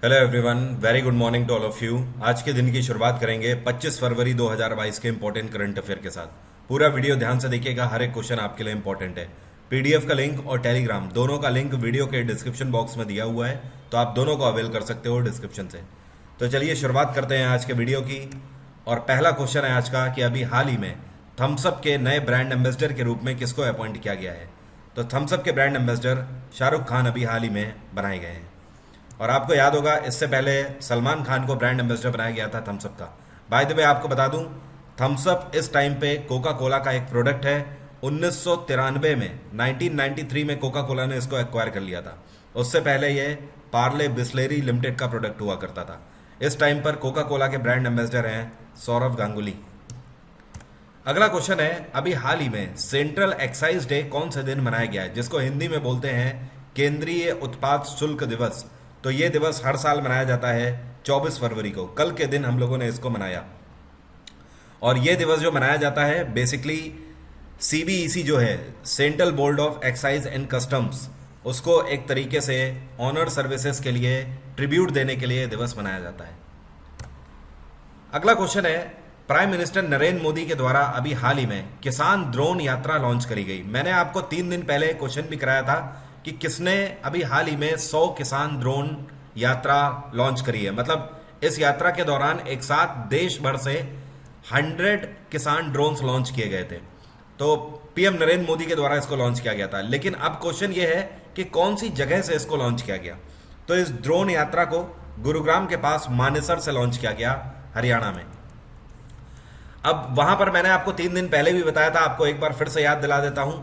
Hello everyone, very good morning to all of you. आज के दिन की शुरुआत करेंगे 25 फरवरी 2022 के इंपॉर्टेंट करंट अफेयर के साथ। पूरा वीडियो ध्यान से देखिएगा, हर एक क्वेश्चन आपके लिए इंपॉर्टेंट है। पीडीएफ का लिंक और टेलीग्राम दोनों का लिंक वीडियो के डिस्क्रिप्शन बॉक्स में दिया हुआ है, तो आप दोनों को अवेल कर सकते हो डिस्क्रिप्शन से। तो चलिए शुरुआत करते हैं आज के वीडियो की। और पहला क्वेश्चन है आज का कि अभी हाल ही में थम्सअप के नए ब्रांड एम्बेसडर के रूप में किसको अपॉइंट किया गया है। तो थम्सअप के ब्रांड एम्बेसडर शाहरुख खान अभी हाल ही में बनाए गए हैं। और आपको याद होगा इससे पहले सलमान खान को ब्रांड एम्बेसडर बनाया गया था थम्सअप का। बाय द वे आपको बता दूं, थम्सअप इस टाइम पे कोका कोला का एक प्रोडक्ट है। 1993 में 1993 में कोका कोला ने इसको एक्वायर कर लिया था। उससे पहले ये पार्ले बिस्लेरी लिमिटेड का प्रोडक्ट हुआ करता था। इस टाइम पर कोका कोला के ब्रांड एम्बेसडर हैं सौरव गांगुली। अगला क्वेश्चन है, अभी हाल ही में सेंट्रल एक्साइज डे कौन से दिन मनाया गया है, जिसको हिंदी में बोलते हैं केंद्रीय उत्पाद शुल्क दिवस। तो ये दिवस हर साल मनाया जाता है 24 फरवरी को। कल के दिन हम लोगों ने इसको मनाया। और ये दिवस जो मनाया जाता है बेसिकली सीबीईसी जो है, central board of excise and customs, उसको एक तरीके से ऑनर सर्विसेज के लिए ट्रिब्यूट देने के लिए दिवस मनाया जाता है। अगला क्वेश्चन है, प्राइम मिनिस्टर नरेंद्र मोदी के द्वारा अभी हाल ही में किसान ड्रोन यात्रा लॉन्च करी गई। मैंने आपको 3 दिन पहले क्वेश्चन भी कराया था कि किसने अभी हाल ही में 100 किसान ड्रोन यात्रा लॉन्च करी है। मतलब इस यात्रा के दौरान एक साथ देश भर से 100 किसान ड्रोन्स लॉन्च किए गए थे। तो पीएम नरेंद्र मोदी के द्वारा इसको लॉन्च किया गया था। लेकिन अब क्वेश्चन ये है कि कौन सी जगह से इसको लॉन्च किया गया। तो इस ड्रोन यात्रा को गुरुग्राम के पास मानेसर से लॉन्च किया गया, हरियाणा में। अब वहां पर मैंने आपको 3 दिन पहले भी बताया था, आपको एक बार फिर से याद दिला देता हूं।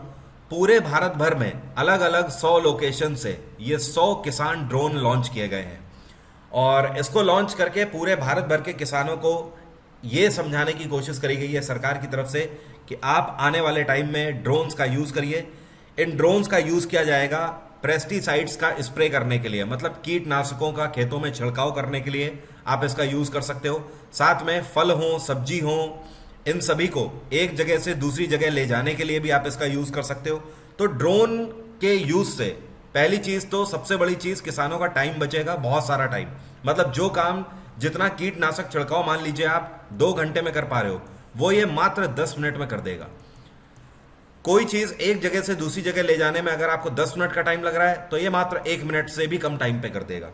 पूरे भारत भर में अलग अलग 100 लोकेशन से ये 100 किसान ड्रोन लॉन्च किए गए हैं। और इसको लॉन्च करके पूरे भारत भर के किसानों को ये समझाने की कोशिश करी गई है सरकार की तरफ से कि आप आने वाले टाइम में ड्रोन्स का यूज करिए। इन ड्रोन्स का यूज किया जाएगा पेस्टिसाइड्स का स्प्रे करने के लिए, मतलब कीटनाशकों का खेतों में छिड़काव करने के लिए आप इसका यूज कर सकते हो। साथ में फल हो, सब्जी हो, इन सभी को एक जगह से दूसरी जगह ले जाने के लिए भी आप इसका यूज कर सकते हो। तो ड्रोन के यूज से पहली चीज, तो सबसे बड़ी चीज, किसानों का टाइम बचेगा, बहुत सारा टाइम। मतलब जो काम जितना कीटनाशक छिड़काव मान लीजिए आप 2 घंटे में कर पा रहे हो, वो ये मात्र 10 मिनट में कर देगा। कोई चीज एक जगह से दूसरी जगह ले जाने में अगर आपको 10 मिनट का टाइम लग रहा है, तो ये मात्र 1 मिनट से भी कम टाइम पे कर देगा।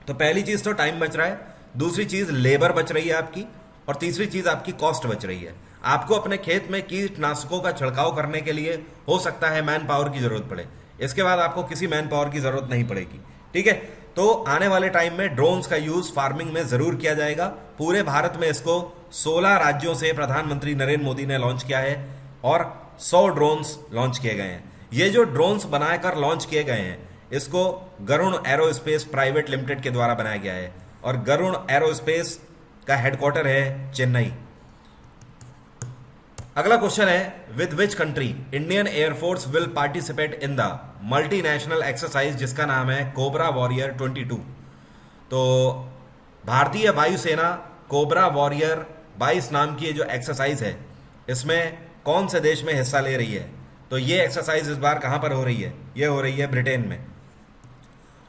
तो पहली चीज तो टाइम बच रहा है, दूसरी चीज लेबर बच रही है आपकी, और तीसरी चीज आपकी कॉस्ट बच रही है। आपको अपने खेत में कीटनाशकों का छिड़काव करने के लिए हो सकता है मैन पावर की जरूरत पड़े, इसके बाद आपको किसी मैन पावर की जरूरत नहीं पड़ेगी। ठीक है, तो आने वाले टाइम में ड्रोन्स का यूज फार्मिंग में जरूर किया जाएगा। पूरे भारत में इसको 16 राज्यों से प्रधानमंत्री नरेंद्र मोदी ने लॉन्च किया है और 100 ड्रोन्स लॉन्च किए गए हैं। ये जो ड्रोन्स बनाकर लॉन्च किए गए हैं, इसको गरुण एरोस्पेस प्राइवेट लिमिटेड के द्वारा बनाया गया है। और गरुण एरोस्पेस का हेडक्वार्टर है चेन्नई। अगला क्वेश्चन है, with which country Indian air force will participate in the multinational exercise जिसका नाम है कोबरा वॉरियर 22। तो भारतीय वायुसेना कोबरा वॉरियर 22 नाम की जो एक्सरसाइज है, इसमें कौन से देश में हिस्सा ले रही है। तो ये एक्सरसाइज इस बार कहां पर हो रही है? ये हो रही है ब्रिटेन में।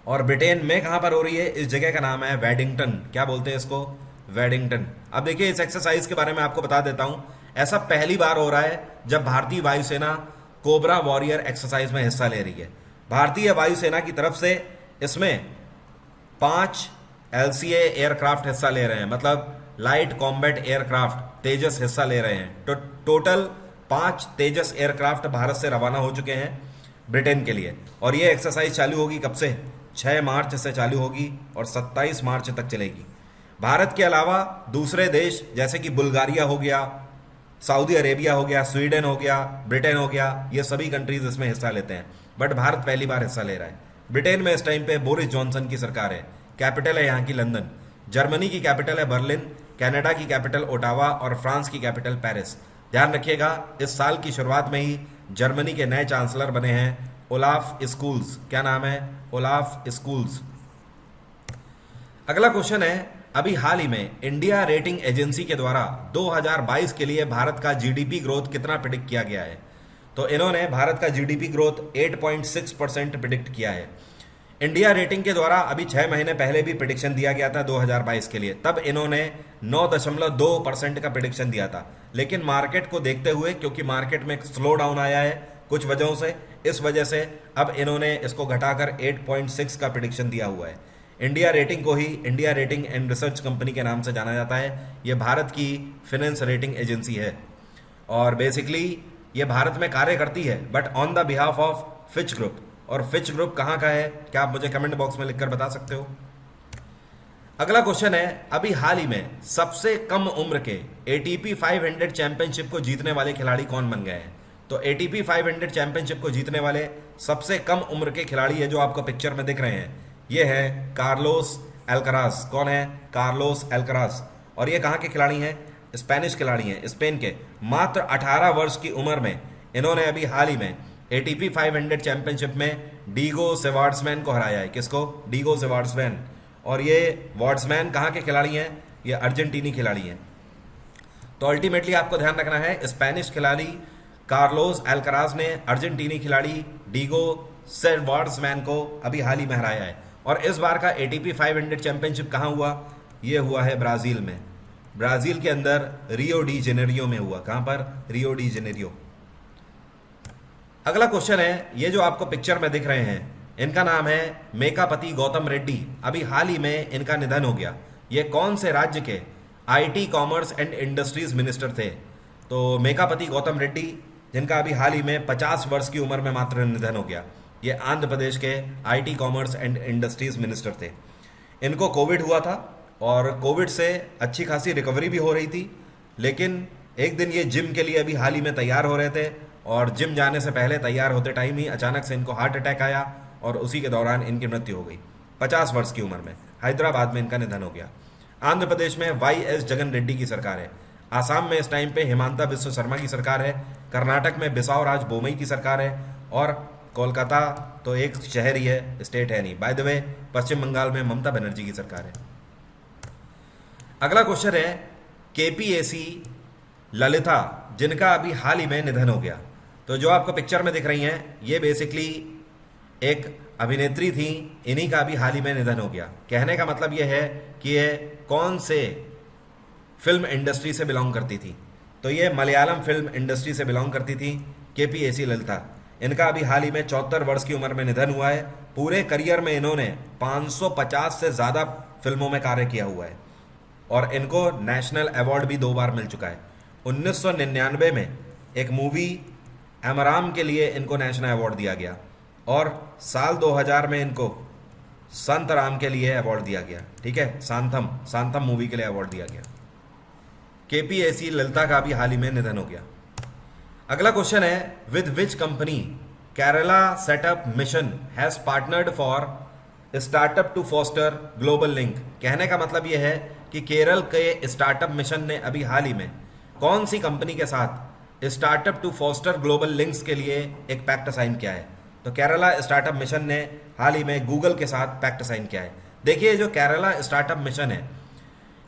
और ब्रिटेन में कहां पर हो रही है? इस जगह का नाम है वेडिंगटन। क्या बोलते हैं इसको? वेडिंगटन। अब देखिए, इस एक्सरसाइज के बारे में आपको बता देता हूं। ऐसा पहली बार हो रहा है जब भारतीय वायुसेना कोबरा वॉरियर एक्सरसाइज में हिस्सा ले रही है। भारतीय वायुसेना की तरफ से इसमें 5 एलसीए एयरक्राफ्ट हिस्सा ले रहे हैं, मतलब लाइट कॉम्बैट एयरक्राफ्ट तेजस हिस्सा ले रहे हैं। तो टोटल 5 तेजस एयरक्राफ्ट भारत से रवाना हो चुके हैं ब्रिटेन के लिए। और ये एक्सरसाइज चालू होगी कब से? 6 मार्च से चालू होगी और 27 मार्च तक चलेगी। भारत के अलावा दूसरे देश जैसे कि बुल्गारिया हो गया, सऊदी अरेबिया हो गया, स्वीडन हो गया, ब्रिटेन हो गया, ये सभी कंट्रीज इसमें हिस्सा लेते हैं। बट भारत पहली बार हिस्सा ले रहा है। ब्रिटेन में इस टाइम पे बोरिस जॉनसन की सरकार है। कैपिटल है यहाँ की लंदन। जर्मनी की कैपिटल है बर्लिन, कनाडा की कैपिटल ओटावा और फ्रांस की कैपिटल पेरिस। ध्यान रखिएगा, इस साल की शुरुआत में ही जर्मनी के नए चांसलर बने हैं ओलाफ स्कूल्स। क्या नाम है? Olaf schools. अगला क्वेश्चन है, अभी हाल ही में इंडिया रेटिंग एजेंसी के द्वारा 2022 के लिए भारत का जीडीपी ग्रोथ कितना प्रिडिक्ट किया गया है। तो इन्होंने भारत का जीडीपी ग्रोथ 8.6% प्रिडिक्ट किया है। इंडिया रेटिंग के द्वारा अभी 6 महीने पहले भी प्रिडिक्शन दिया गया था 2022 के लिए, तब इन्होंने 9.2% का प्रिडिक्शन दिया था। लेकिन मार्केट को देखते हुए, क्योंकि मार्केट में स्लो डाउन आया है कुछ वजहों से, इस वजह से अब इन्होंने इसको घटाकर 8.6 का प्रिडिक्शन दिया हुआ है। इंडिया रेटिंग को ही India rating and research company के नाम से जाना जाता है। ये भारत की फाइनेंस रेटिंग एजेंसी है और बेसिकली ये भारत में कार्य करती है, but on the behalf of Fitch group. और फिच ग्रुप कहाँ का है, क्या आप मुझे कमेंट बॉक्स में लिखकर बता सकते हो? अगला क्वेश्चन है, अभी हाल ही में सबसे कम उम्र के एटीपी 500 चैंपियनशिप को जीतने वाले खिलाड़ी कौन बन गए हैं? तो एटीपी 500 चैंपियनशिप को जीतने वाले सबसे कम उम्र के खिलाड़ी है जो आपको पिक्चर में दिख रहे हैं, ये है कार्लोस एल्कराज। कौन है? कार्लोस एल्कराज। और ये कहाँ के खिलाड़ी हैं? स्पेनिश खिलाड़ी हैं, स्पेन के। मात्र 18 वर्ष की उम्र में इन्होंने अभी हाल ही में एटीपी 500 चैंपियनशिप में डीगो सेवार्ड्समैन को हराया है। किसको? डीगो सेवार्ड्समैन। और ये वार्ड्समैन कहाँ के खिलाड़ी हैं? ये अर्जेंटीनी खिलाड़ी हैं। तो अल्टीमेटली आपको ध्यान रखना है, स्पेनिश खिलाड़ी कार्लोस एल्कराज ने अर्जेंटीनी खिलाड़ी डीगो सेवार्ड्समैन को अभी हाल ही में हराया है। और इस बार का एटीपी 500 चैंपियनशिप कहाँ हुआ? ये हुआ है ब्राज़ील में। ब्राज़ील के अंदर रियो डी जेनेरियो में हुआ। कहाँ पर? Rio de Janeiro. अगला क्वेश्चन है, ये जो आपको पिक्चर में दिख रहे हैं, इनका नाम है मेकापति गौतम रेड्डी। अभी हाल ही में इनका निधन हो गया। ये कौन से राज्य के IT, commerce and industries minister थे? तो मेकापति गौतम रेड्डी, जिनका अभी हाल ही में 50 वर्ष की उम्र में मात्र निधन हो गया, ये आंध्र प्रदेश के IT, commerce and industries minister थे। इनको कोविड हुआ था और कोविड से अच्छी खासी रिकवरी भी हो रही थी, लेकिन एक दिन ये जिम के लिए अभी हाल ही में तैयार हो रहे थे और जिम जाने से पहले तैयार होते टाइम ही अचानक से इनको हार्ट अटैक आया और उसी के दौरान इनकी मृत्यु हो गई। 50 वर्ष की उम्र में हैदराबाद में इनका निधन हो गया। आंध्र प्रदेश में YS जगन रेड्डी की सरकार है। आसाम में इस टाइम पे हिमांता बिस्व शर्मा की सरकार है। कर्नाटक में बिसाव राज बोमई की सरकार है। और कोलकाता तो एक शहर ही है, स्टेट है नहीं। बाय द वे, पश्चिम बंगाल में ममता बनर्जी की सरकार है। अगला क्वेश्चन है, KPAC ललिता, जिनका अभी हाल ही में निधन हो गया। तो जो आपको पिक्चर में दिख रही हैं, ये बेसिकली एक अभिनेत्री थी, इन्हीं का अभी हाल ही में निधन हो गया। कहने का मतलब ये है कि ये कौन से फिल्म इंडस्ट्री से बिलोंग करती थी? तो ये मलयालम फिल्म इंडस्ट्री से बिलोंग करती थी KPAC ललिता। इनका अभी हाल ही में 74 वर्ष की उम्र में निधन हुआ है। पूरे करियर में इन्होंने 550 से ज़्यादा फिल्मों में कार्य किया हुआ है और इनको नेशनल अवार्ड भी 2 बार मिल चुका है। 1999 में एक मूवी एमराम के लिए इनको नेशनल अवार्ड दिया गया और साल 2000 में इनको संत राम के लिए अवार्ड दिया गया। ठीक है, सांथम मूवी के लिए अवार्ड दिया गया। KPAC ललिता का भी हाल ही में निधन हो गया। अगला क्वेश्चन है, with which company Kerala setup mission has partnered for startup to foster global link? कहने का मतलब यह है कि केरल के स्टार्टअप मिशन ने अभी हाल ही में कौन सी कंपनी के साथ startup to foster global links के लिए एक पैक्ट साइन किया है? तो केरला स्टार्टअप मिशन ने हाल ही में गूगल के साथ पैक्ट साइन किया है। देखिए, जो केरला स्टार्टअप मिशन है,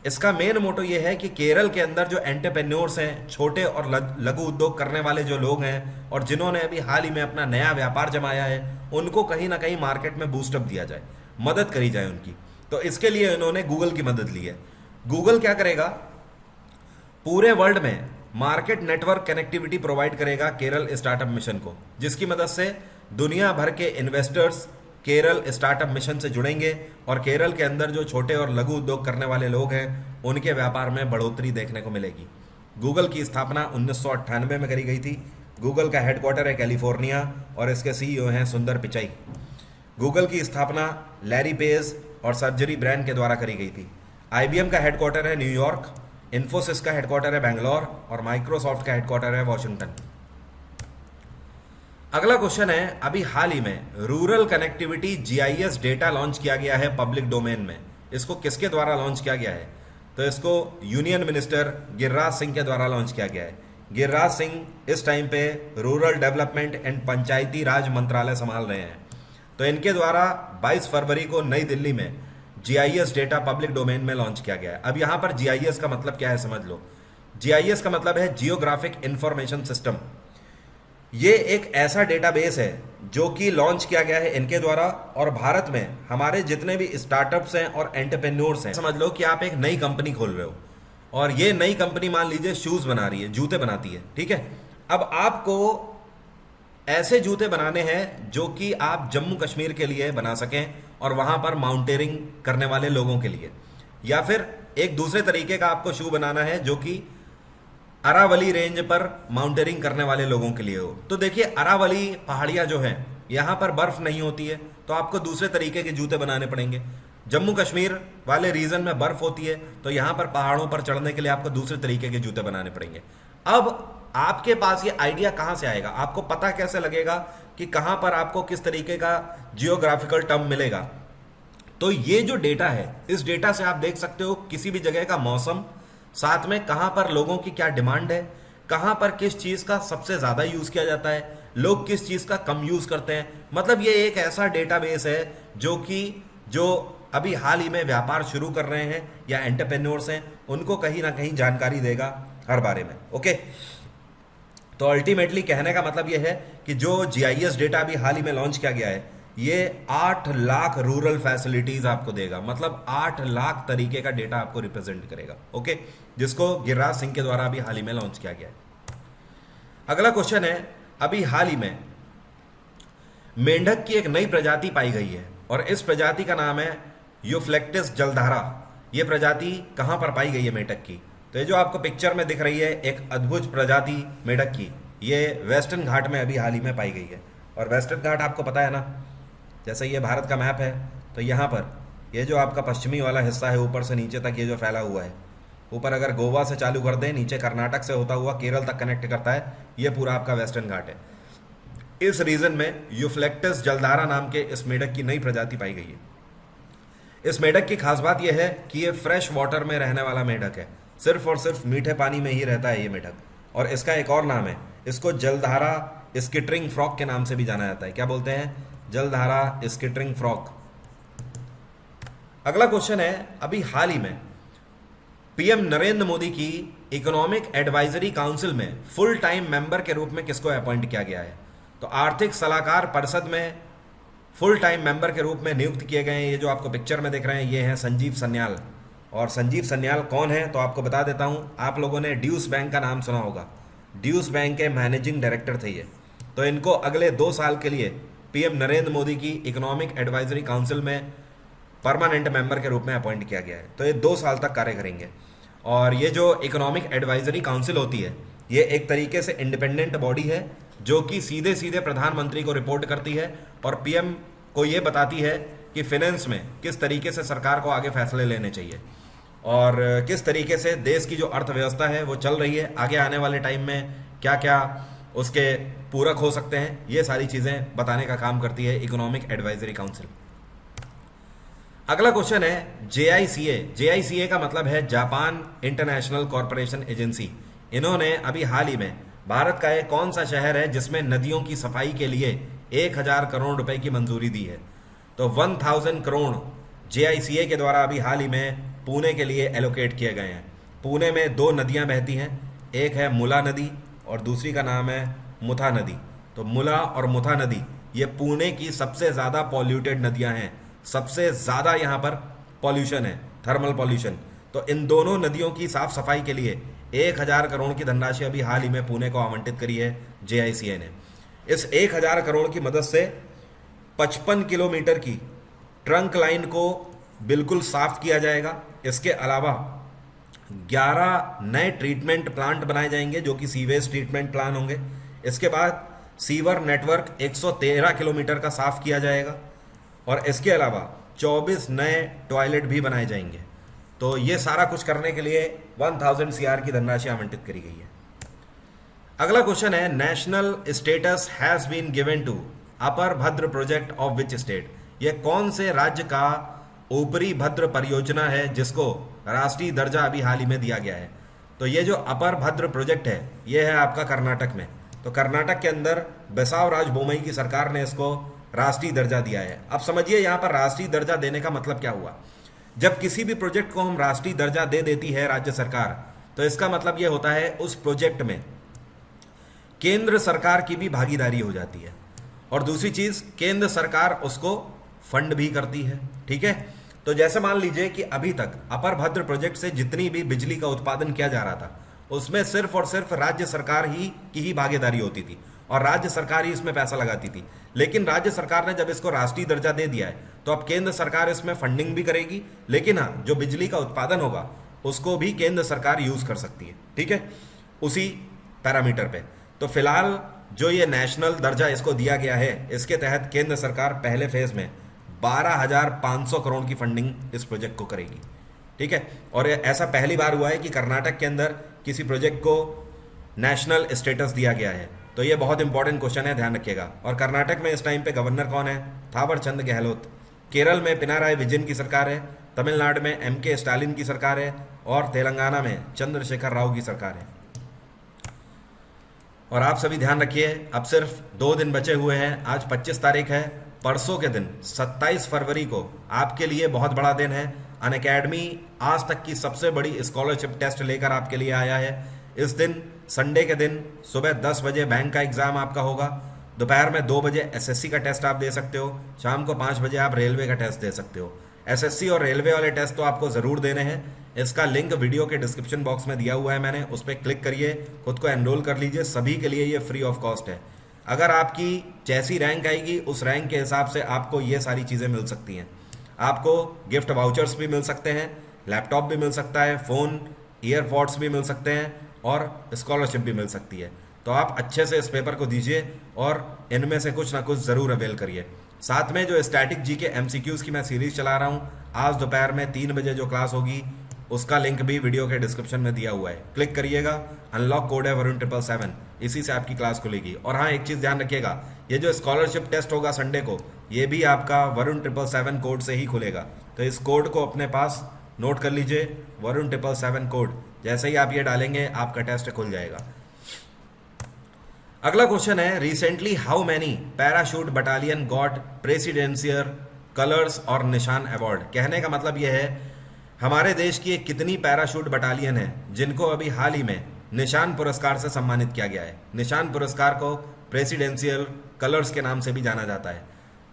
इसका मेन मोटो ये है कि केरल के अंदर जो एंटरप्रेन्योर्स हैं, छोटे और लघु उद्योग करने वाले जो लोग हैं और जिन्होंने अभी हाल ही में अपना नया व्यापार जमाया है, उनको कहीं ना कहीं मार्केट में बूस्टअप दिया जाए, मदद करी जाए उनकी। तो इसके लिए इन्होंने गूगल की मदद ली है। गूगल क्या करेगा? पूरे वर्ल्ड में मार्केट नेटवर्क कनेक्टिविटी प्रोवाइड करेगा केरल स्टार्टअप मिशन को, जिसकी मदद से दुनिया भर के इन्वेस्टर्स केरल स्टार्टअप मिशन से जुड़ेंगे और केरल के अंदर जो छोटे और लघु उद्योग करने वाले लोग हैं, उनके व्यापार में बढ़ोतरी देखने को मिलेगी। गूगल की स्थापना 1998 में करी गई थी। गूगल का हेडक्वार्टर है कैलिफोर्निया और इसके CEO हैं सुंदर पिचाई। गूगल की स्थापना लैरी पेज और सर्जरी ब्रांड के द्वारा करी गई थी। IBM का हेडक्वार्टर है न्यूयॉर्क, इन्फोसिस का हेडक्वार्टर है बेंगलोर और माइक्रोसॉफ्ट का हेडक्वार्टर है वॉशिंगटन। अगला क्वेश्चन है, अभी हाल ही में rural connectivity GIS data launch किया गया है पब्लिक डोमेन में। इसको किसके द्वारा लॉन्च किया गया है? तो इसको यूनियन मिनिस्टर गिरिराज सिंह के द्वारा लॉन्च किया गया है। गिरिराज सिंह इस टाइम पे रूरल डेवलपमेंट एंड पंचायती राज मंत्रालय संभाल रहे हैं। तो इनके द्वारा 22 फरवरी को नई दिल्ली में GIS डेटा पब्लिक डोमेन में लॉन्च किया गया है। अब यहाँ पर GIS का मतलब क्या है समझ लो। GIS का मतलब है जियोग्राफिक इंफॉर्मेशन सिस्टम। ये एक ऐसा डेटाबेस है जो कि लॉन्च किया गया है इनके द्वारा, और भारत में हमारे जितने भी स्टार्टअप्स हैं और एंटरप्रेन्योर्स हैं, समझ लो कि आप एक नई कंपनी खोल रहे हो और ये नई कंपनी मान लीजिए शूज बना रही है, जूते बनाती है, ठीक है। अब आपको ऐसे जूते बनाने हैं जो कि आप जम्मू कश्मीर के लिए बना सकें और वहां पर माउंटेनिंग करने वाले लोगों के लिए, या फिर एक दूसरे तरीके का आपको शू बनाना है जो कि अरावली रेंज पर माउंटेनिंग करने वाले लोगों के लिए हो। तो देखिए, अरावली पहाड़ियां जो हैं यहाँ पर बर्फ नहीं होती है, तो आपको दूसरे तरीके के जूते बनाने पड़ेंगे। जम्मू कश्मीर वाले रीजन में बर्फ होती है, तो यहाँ पर पहाड़ों पर चढ़ने के लिए आपको दूसरे तरीके के जूते बनाने पड़ेंगे। अब आपके पास ये आइडिया कहाँ से आएगा, आपको पता कैसे लगेगा कि कहाँ पर आपको किस तरीके का जियोग्राफिकल टर्म मिलेगा? तो ये जो डेटा है, इस डेटा से आप देख सकते हो किसी भी जगह का मौसम, साथ में कहां पर लोगों की क्या डिमांड है, कहां पर किस चीज का सबसे ज्यादा यूज किया जाता है, लोग किस चीज का कम यूज करते हैं। मतलब ये एक ऐसा डेटाबेस है जो अभी हाल ही में व्यापार शुरू कर रहे हैं या एंटरप्रेन्योर्स हैं, उनको कहीं ना कहीं जानकारी देगा हर बारे में। ओके, तो अल्टीमेटली कहने का मतलब ये है कि जो जीआईएस डेटा अभी हाल ही में लॉन्च किया गया है, ये 8 लाख रूरल फैसिलिटीज आपको देगा, मतलब 8 लाख तरीके का डेटा आपको रिप्रेजेंट करेगा। ओके, जिसको गिरिराज सिंह के द्वारा अभी हाल ही में लॉन्च किया गया है। अगला क्वेश्चन है, अभी हाल ही में मेंढक की एक नई प्रजाति पाई गई है और इस प्रजाति का नाम है यूफ्लेक्टिस जलधारा। ये प्रजाति कहां पर पाई गई है मेंढक की? तो ये जो आपको पिक्चर में दिख रही है एक अद्भुत प्रजाति मेंढक की, ये वेस्टर्न घाट में अभी हाल ही में पाई गई है। और वेस्टर्न घाट आपको पता है ना, जैसे ये भारत का मैप है, तो यहाँ पर ये जो आपका पश्चिमी वाला हिस्सा है ऊपर से नीचे तक ये जो फैला हुआ है, ऊपर अगर गोवा से चालू कर दें, नीचे कर्नाटक से होता हुआ केरल तक कनेक्ट करता है, ये पूरा आपका वेस्टर्न घाट है। इस रीजन में यूफ्लेक्टिस जलधारा नाम के इस मेंढक की नई प्रजाति पाई गई है। इस मेंढक की खास बात यह है कि ये फ्रेश वाटर में रहने वाला मेंढक है, सिर्फ और सिर्फ मीठे पानी में ही रहता है ये मेंढक। और इसका एक और नाम है, इसको जलधारा स्किटरिंग फ्रॉक के नाम से भी जाना जाता है। क्या बोलते हैं? जलधारा स्किटरिंग फ्रॉक। अगला क्वेश्चन है, अभी हाल ही में पीएम नरेंद्र मोदी की इकोनॉमिक एडवाइजरी काउंसिल में फुल टाइम मेंबर के रूप में किसको अपॉइंट किया गया है? तो आर्थिक सलाहकार परिषद में फुल टाइम मेंबर के रूप में नियुक्त किए गए हैं। ये जो आपको पिक्चर में दिख रहे हैं ये हैं संजीव सन्याल। और संजीव सन्याल कौन है तो आपको बता देता हूं, आप लोगों ने ड्यूस बैंक का नाम सुना होगा, ड्यूस बैंक के मैनेजिंग डायरेक्टर थे ये। तो इनको अगले 2 साल के लिए पीएम नरेंद्र मोदी की इकोनॉमिक एडवाइजरी काउंसिल में परमानेंट मेंबर के रूप में अपॉइंट किया गया है। तो ये 2 साल तक कार्य करेंगे। और ये जो इकोनॉमिक एडवाइजरी काउंसिल होती है, ये एक तरीके से इंडिपेंडेंट बॉडी है जो कि सीधे सीधे प्रधानमंत्री को रिपोर्ट करती है और पीएम को ये बताती है कि फाइनेंस में किस तरीके से सरकार को आगे फैसले लेने चाहिए और किस तरीके से देश की जो अर्थव्यवस्था है वो चल रही है, आगे आने वाले टाइम में क्या क्या उसके पूरक हो सकते हैं, ये सारी चीज़ें बताने का काम करती है इकोनॉमिक एडवाइजरी काउंसिल। अगला क्वेश्चन है JICA। JICA का मतलब है जापान इंटरनेशनल कॉरपोरेशन एजेंसी। इन्होंने अभी हाल ही में भारत का एक कौन सा शहर है जिसमें नदियों की सफाई के लिए 1000 करोड़ रुपए की मंजूरी दी है? तो 1000 करोड़ JICA के द्वारा अभी हाल ही में पुणे के लिए एलोकेट किए गए हैं। पुणे में 2 नदियां बहती हैं, एक है मुला नदी और दूसरी का नाम है मुथा नदी। तो मुला और मुथा नदी ये पुणे की सबसे ज़्यादा पॉल्यूटेड नदियां हैं, सबसे ज़्यादा यहाँ पर पॉल्यूशन है, थर्मल पॉल्यूशन। तो इन दोनों नदियों की साफ सफाई के लिए 1000 करोड़ की धनराशि अभी हाल ही में पुणे को आवंटित करी है JICA ने। इस 1000 करोड़ की मदद से 55 किलोमीटर की ट्रंक लाइन को बिल्कुल साफ किया जाएगा। इसके अलावा 11 नए ट्रीटमेंट प्लांट बनाए जाएंगे जो कि सीवेज ट्रीटमेंट प्लांट होंगे। इसके बाद सीवर नेटवर्क 113 किलोमीटर का साफ किया जाएगा और इसके अलावा 24 नए टॉयलेट भी बनाए जाएंगे। तो ये सारा कुछ करने के लिए 1000 CR की धनराशि आवंटित करी गई है। अगला क्वेश्चन है, national status has been given to upper Bhadra project of which state? ये कौन से राज्य का ऊपरी भद्र परियोजना है जिसको राष्ट्रीय दर्जा अभी हाल ही में दिया गया है? तो ये जो अपर भद्र प्रोजेक्ट है ये है आपका कर्नाटक में। तो कर्नाटक के अंदर बसवराज बोम्मई की सरकार ने इसको राष्ट्रीय दर्जा दिया है। अब समझिए यहाँ पर राष्ट्रीय दर्जा देने का मतलब क्या हुआ। जब किसी भी प्रोजेक्ट को हम राष्ट्रीय दर्जा दे देती है राज्य सरकार, तो इसका मतलब ये होता है उस प्रोजेक्ट में केंद्र सरकार की भी भागीदारी हो जाती है, और दूसरी चीज केंद्र सरकार उसको फंड भी करती है। ठीक है, तो जैसे मान लीजिए कि अभी तक अपर भद्र प्रोजेक्ट से जितनी भी बिजली का उत्पादन किया जा रहा था उसमें सिर्फ और सिर्फ राज्य सरकार की ही भागीदारी होती थी और राज्य सरकार ही इसमें पैसा लगाती थी। लेकिन राज्य सरकार ने जब इसको राष्ट्रीय दर्जा दे दिया है तो अब केंद्र सरकार इसमें फंडिंग भी करेगी, लेकिन हाँ, जो बिजली का उत्पादन होगा उसको भी केंद्र सरकार यूज कर सकती है। ठीक है, उसी पैरामीटर पे। तो फिलहाल जो ये नेशनल दर्जा इसको दिया गया है, इसके तहत केंद्र सरकार पहले फेज में 12,500 करोड़ की फंडिंग इस प्रोजेक्ट को करेगी। ठीक है, और ऐसा पहली बार हुआ है कि कर्नाटक के अंदर किसी प्रोजेक्ट को नेशनल स्टेटस दिया गया है। तो ये बहुत इंपॉर्टेंट क्वेश्चन है, ध्यान रखिएगा। और कर्नाटक में इस टाइम पे गवर्नर कौन है? थावर चंद गहलोत। केरल में पिनाराई विजयन की सरकार है, तमिलनाडु में एम.के. स्टालिन की सरकार है और तेलंगाना में चंद्रशेखर राव की सरकार है। और आप सभी ध्यान रखिए, अब सिर्फ 2 दिन बचे हुए हैं। आज 25 तारीख है, परसों के दिन 27 फरवरी को आपके लिए बहुत बड़ा दिन है। अनअकैडमी आज तक की सबसे बड़ी स्कॉलरशिप टेस्ट लेकर आपके लिए आया है। इस दिन संडे के दिन सुबह 10 बजे बैंक का एग्जाम आपका होगा, दोपहर में 2 बजे एसएससी का टेस्ट आप दे सकते हो, शाम को 5 बजे आप रेलवे का टेस्ट दे सकते हो। एसएससी और रेलवे वाले टेस्ट तो आपको ज़रूर देने हैं। इसका लिंक वीडियो के डिस्क्रिप्शन बॉक्स में दिया हुआ है मैंने, उस पर क्लिक करिए, खुद को एनरोल कर लीजिए। सभी के लिए ये फ्री ऑफ कॉस्ट है। अगर आपकी जैसी रैंक आएगी उस रैंक के हिसाब से आपको ये सारी चीज़ें मिल सकती हैं। आपको गिफ्ट वाउचर्स भी मिल सकते हैं, लैपटॉप भी मिल सकता है, फ़ोन, ईयरपॉड्स भी मिल सकते हैं और स्कॉलरशिप भी मिल सकती है। तो आप अच्छे से इस पेपर को दीजिए और इनमें से कुछ ना कुछ ज़रूर अवेल करिए। साथ में जो स्टैटिक जी के MCQs की मैं सीरीज़ चला रहा हूँ, आज दोपहर में 3 बजे जो क्लास होगी उसका लिंक भी वीडियो के डिस्क्रिप्शन में दिया हुआ है, क्लिक करिएगा। अनलॉक कोड है वरुण 777, इसी से आपकी क्लास खुलेगी। और हाँ, एक चीज़ ध्यान रखिएगा, ये जो स्कॉलरशिप टेस्ट होगा संडे को, ये भी आपका वरुण 777 कोड से ही खुलेगा। तो इस कोड को अपने पास नोट कर लीजिए, वरुण 777 कोड। जैसे ही आप ये डालेंगे आपका टेस्ट खुल जाएगा। अगला क्वेश्चन है, recently how many parachute battalion got presidential colours और निशान अवार्ड। कहने का मतलब यह है, हमारे देश की कितनी पैराशूट बटालियन है जिनको अभी हाल ही में निशान पुरस्कार से सम्मानित किया गया है। निशान पुरस्कार को प्रेसिडेंशियल कलर्स के नाम से भी जाना जाता है।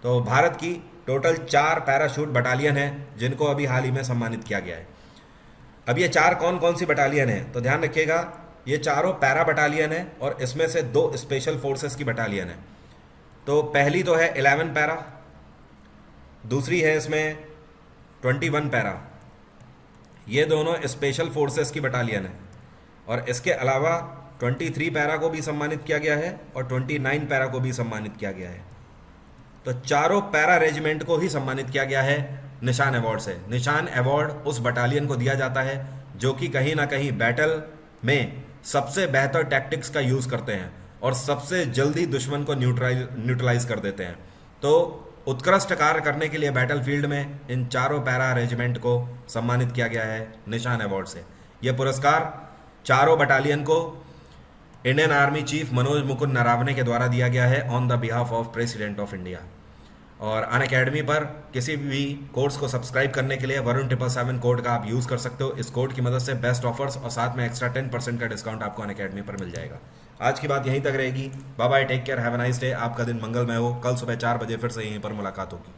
तो भारत की टोटल 4 पैराशूट बटालियन है जिनको अभी हाल ही में सम्मानित किया गया है। अब ये 4 कौन कौन सी बटालियन है, तो ध्यान रखिएगा, ये चारों पैरा बटालियन है और इसमें से 2 स्पेशल फोर्सेस की बटालियन है। तो पहली तो है 11 पैरा, दूसरी है इसमें 21 पैरा। ये दोनों स्पेशल फोर्सेस की बटालियन है। और इसके अलावा 23 पैरा को भी सम्मानित किया गया है और 29 पैरा को भी सम्मानित किया गया है। तो चारों पैरा रेजिमेंट को ही सम्मानित किया गया है निशान अवार्ड से। निशान अवार्ड उस बटालियन को दिया जाता है जो कि कहीं ना कहीं बैटल में सबसे बेहतर टैक्टिक्स का यूज़ करते हैं और सबसे जल्दी दुश्मन को न्यूट्रलाइज कर देते हैं। तो उत्कृष्ट कार्य करने के लिए बैटलफील्ड में इन चारों पैरा रेजिमेंट को सम्मानित किया गया है निशान अवार्ड से। यह पुरस्कार चारों बटालियन को Indian army chief Manoj Mukund Naravane के द्वारा दिया गया है on the behalf of president of India. और अनअकैडमी पर किसी भी कोर्स को सब्सक्राइब करने के लिए वरुण 777 कोड का आप यूज़ कर सकते हो। इस कोड की मदद से बेस्ट ऑफर्स और साथ में एक्स्ट्रा 10% का डिस्काउंट आपको अनअकैडमी पर मिल जाएगा। आज की बात यहीं तक रहेगी। Bye bye, take care, have a nice day. आपका दिन मंगलमय हो। कल सुबह 4 बजे फिर से यहीं पर मुलाकात होगी।